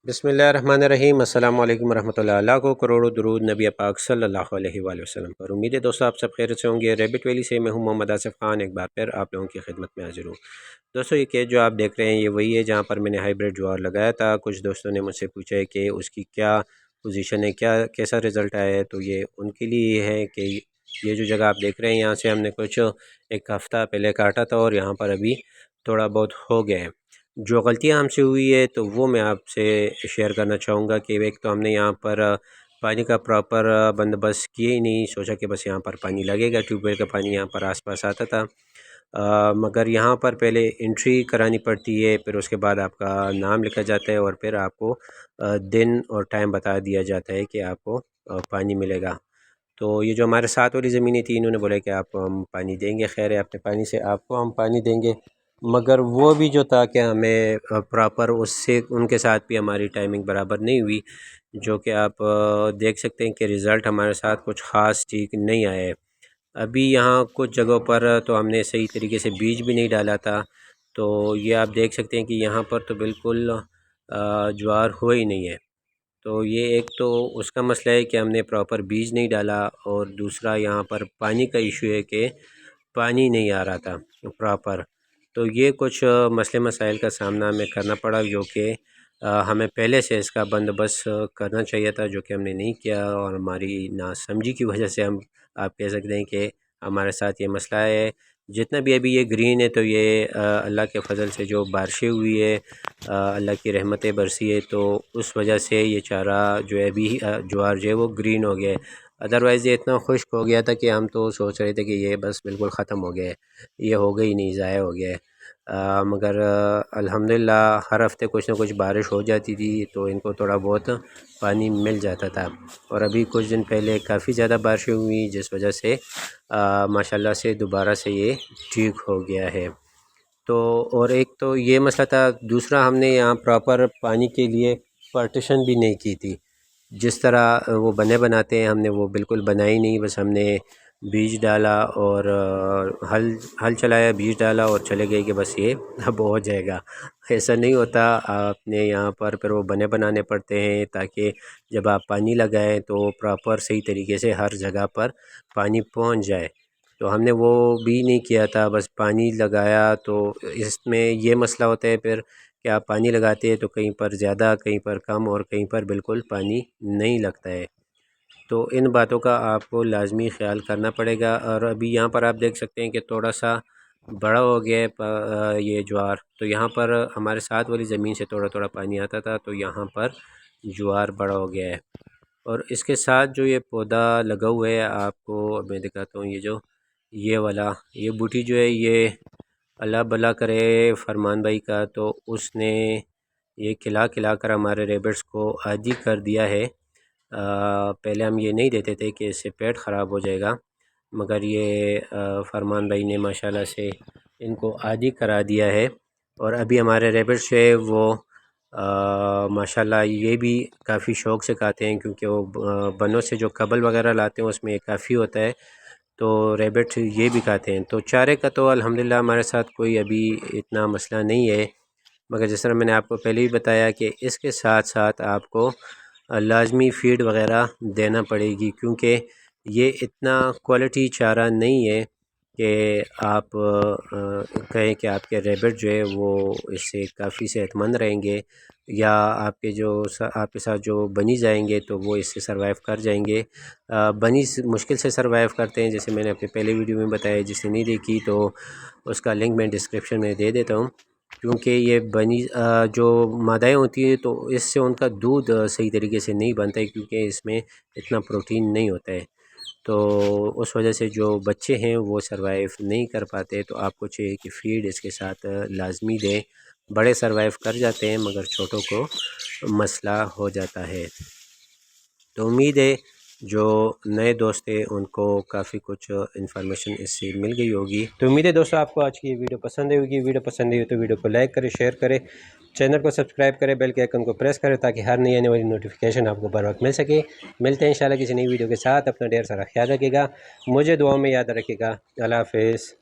बिस्मिल्लाहिर्रहमानिर्रहीम अस्सलाम वालेकुम रहमतुल्लाह। अल्लाह को करोड़ों दुरूद नबी पाक सल्लल्लाहु अलैहि वसल्लम पर। उम्मीद है दोस्तों आप सब खैरियत से होंगे। रैबिट वैली से मैं हूं मोहम्मद आसिफ खान, एक बार फिर आप लोगों की खिदमत में हाजिर हूँ। दोस्तों ये केस जो आप देख रहे हैं ये वही है जहाँ पर मैंने हाइब्रिड ज्वार लगाया था। कुछ दोस्तों ने मुझसे पूछा है कि उसकी क्या पोजीशन है, क्या कैसा रिज़ल्ट आया है। तो ये उनके लिए ये है कि ये जो जगह आप देख रहे हैं यहाँ से हमने कुछ एक हफ़्ता पहले काटा था और यहाँ पर अभी थोड़ा बहुत हो गया है। जो गलतियाँ हमसे हुई है तो वो मैं आपसे शेयर करना चाहूँगा कि एक तो हमने यहाँ पर पानी का प्रॉपर बंदोबस्त किए ही नहीं। सोचा कि बस यहाँ पर पानी लगेगा, ट्यूबवेल का पानी यहाँ पर आसपास आता था। मगर यहाँ पर पहले एंट्री करानी पड़ती है, फिर उसके बाद आपका नाम लिखा जाता है और फिर आपको दिन और टाइम बता दिया जाता है कि आपको पानी मिलेगा। तो ये जो हमारे साथ वाली ज़मीनें थी इन्होंने बोला कि आपको हम पानी देंगे, खैर है अपने पानी से आपको हम पानी देंगे। मगर वो भी जो था कि हमें प्रॉपर उससे उनके साथ भी हमारी टाइमिंग बराबर नहीं हुई, जो कि आप देख सकते हैं कि रिज़ल्ट हमारे साथ कुछ ख़ास ठीक नहीं आया है। अभी यहाँ कुछ जगहों पर तो हमने सही तरीके से बीज भी नहीं डाला था। तो ये आप देख सकते हैं कि यहाँ पर तो बिल्कुल ज्वार हुआ ही नहीं है। तो ये एक तो उसका मसला है कि हमने प्रॉपर बीज नहीं डाला, और दूसरा यहाँ पर पानी का इशू है कि पानी नहीं आ रहा था प्रॉपर। तो ये कुछ मसले मसाइल का सामना हमें करना पड़ा, जो कि हमें पहले से इसका बंदोबस्त करना चाहिए था, जो कि हमने नहीं किया। और हमारी नासमझी की वजह से हम आप कह सकते हैं कि हमारे साथ ये मसला है। जितना भी अभी ये ग्रीन है तो ये अल्लाह के फ़ज़ल से जो बारिशें हुई है, अल्लाह की रहमतें बरसी है, तो उस वजह से ये चारा जो है अभी ज्वार जो है वो ग्रीन हो गया है। अदरवाइज़ ये इतना खुश्क हो गया था कि हम तो सोच रहे थे कि ये बस बिल्कुल ख़त्म हो गया है, ये हो गई नहीं, ज़ाया हो गया है। मगर अल्हम्दुलिल्लाह हर हफ़्ते कुछ ना कुछ बारिश हो जाती थी तो इनको थोड़ा बहुत पानी मिल जाता था। और अभी कुछ दिन पहले काफ़ी ज़्यादा बारिशें हुई जिस वजह से माशाल्लाह से दोबारा से ये ठीक हो गया है। तो और एक तो ये मसला था, दूसरा हमने यहाँ प्रॉपर पानी के लिए पार्टीशन भी नहीं की थी। जिस तरह वो बने बनाते हैं हमने वो बिल्कुल बनाई नहीं, बस हमने बीज डाला और हल हल चलाया, बीज डाला और चले गए कि बस ये अब हो जाएगा। ऐसा नहीं होता, आपने यहाँ पर फिर वो बने बनाने पड़ते हैं ताकि जब आप पानी लगाएं तो प्रॉपर सही तरीके से हर जगह पर पानी पहुँच जाए। तो हमने वो भी नहीं किया था, बस पानी लगाया। तो इसमें ये मसला होता है फिर कि आप पानी लगाते हैं तो कहीं पर ज़्यादा, कहीं पर कम और कहीं पर बिल्कुल पानी नहीं लगता है। तो इन बातों का आपको लाज़मी ख़्याल करना पड़ेगा। और अभी यहाँ पर आप देख सकते हैं कि थोड़ा सा बड़ा हो गया है ये ज्वार। तो यहाँ पर हमारे साथ वाली ज़मीन से थोड़ा थोड़ा पानी आता था, तो यहाँ पर ज्वार बड़ा हो गया है। और इसके साथ जो ये पौधा लगा हुआ है आपको मैं दिखाता हूँ, ये जो ये वाला ये बूटी जो है ये अल्लाह भला करे फरमान भाई का, तो उसने ये खिला खिला कर हमारे रेबिट्स को आदी कर दिया है। पहले हम ये नहीं देते थे कि इससे पेट ख़राब हो जाएगा, मगर ये फरमान भाई ने माशाल्लाह से इनको आदी करा दिया है। और अभी हमारे रेबिट्स जो है वो माशाल्लाह ये भी काफ़ी शौक़ से खाते हैं, क्योंकि वो बनों से जो कबल वगैरह लाते हैं उसमें काफ़ी होता है, तो रैबिट ये भी खाते हैं। तो चारे का तो अल्हम्दुलिल्लाह हमारे साथ कोई अभी इतना मसला नहीं है। मगर जिस तरह मैंने आपको पहले ही बताया कि इसके साथ साथ आपको लाज़मी फ़ीड वगैरह देना पड़ेगी, क्योंकि ये इतना क्वालिटी चारा नहीं है कि आप कहें कि आपके रैबिट जो है वो इससे काफ़ी सेहतमंद रहेंगे, या आपके जो आपके साथ जो बनी जाएंगे तो वो इससे सरवाइव कर जाएंगे। बनी मुश्किल से सरवाइव करते हैं, जैसे मैंने अपने पहले वीडियो में बताया। जिसने नहीं देखी तो उसका लिंक मैं डिस्क्रिप्शन में दे देता हूँ। क्योंकि ये बनी जो मादाएँ होती हैं तो इससे उनका दूध सही तरीके से नहीं बनता है, क्योंकि इसमें इतना प्रोटीन नहीं होता है। तो उस वजह से जो बच्चे हैं वो सरवाइव नहीं कर पाते। तो आपको चाहिए कि फ़ीड इसके साथ लाज़मी दें। बड़े सरवाइव कर जाते हैं मगर छोटों को मसला हो जाता है। तो उम्मीद है जो नए दोस्त हैं उनको काफ़ी कुछ इन्फॉर्मेशन इससे मिल गई होगी। तो उम्मीद है दोस्तों आपको आज की ये वीडियो पसंद आई होगी। वीडियो पसंद आई हो तो वीडियो को लाइक करें, शेयर करें, चैनल को सब्सक्राइब करें, बेल के आइकन को प्रेस करें ताकि हर नई आने वाली नोटिफिकेशन आपको बर वक्त मिल सके। मिलते हैं इंशाल्लाह किसी नई वीडियो के साथ। अपना ढेर सारा ख्याल रखिएगा, मुझे दुआओं में याद रखिएगा। अल्लाह हाफ़िज़।